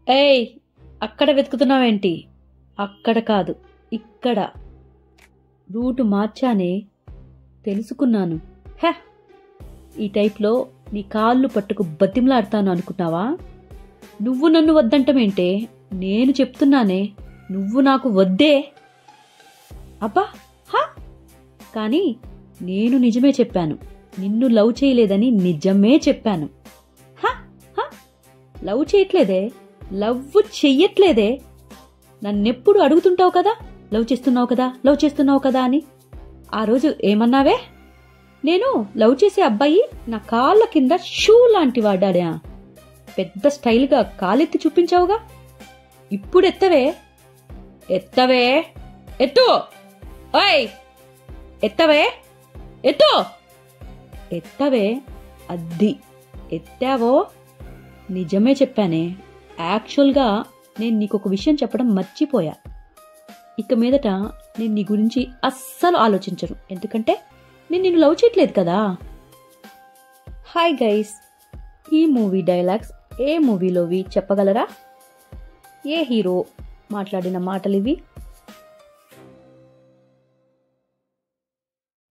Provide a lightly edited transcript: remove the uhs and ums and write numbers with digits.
ఏయ్, అక్కడ వెతుకుతున్నావేంటి? అక్కడ కాదు, ఇక్కడ. రూటు మార్చానే, తెలుసుకున్నాను. హే, ఈ టైప్లో నీ కాళ్ళు పట్టుకు బతిమలాడతాను అనుకున్నావా? నువ్వు నన్ను వద్దంటమేంటే? నేను చెప్తున్నానే, నువ్వు నాకు వద్దే. అబ్బా హా! కానీ నేను నిజమే చెప్పాను. నిన్ను లవ్ చేయలేదని నిజమే చెప్పాను. Love చేయట్లేదే, love చెయ్యట్లేదే. నన్నెప్పుడు అడుగుతుంటావు కదా, లవ్ చేస్తున్నావు కదా అని. ఆ రోజు ఏమన్నావే? నేను లవ్ చేసే అబ్బాయి నా కాళ్ళ కింద షూ లాంటి వాడాడా? పెద్ద స్టైల్గా కాలెత్తి చూపించావుగా. ఇప్పుడు ఎత్తవే ఎత్తు. ఓయ్, ఎత్తవే ఎత్తవే. అద్ది ఎత్తావో? నిజమే చెప్పానే. యాక్చువల్గా నేను నీకొక విషయం చెప్పడం మర్చిపోయా. ఇక మీదట నేను నీ గురించి అస్సలు ఆలోచించను, ఎందుకంటే నేను నిన్ను లవ్ చేయట్లేదు కదా. హాయ్ గైస్, ఈ మూవీ డైలాగ్స్ ఏ మూవీలోవి చెప్పగలరా? ఏ హీరో మాట్లాడిన మాటలివి?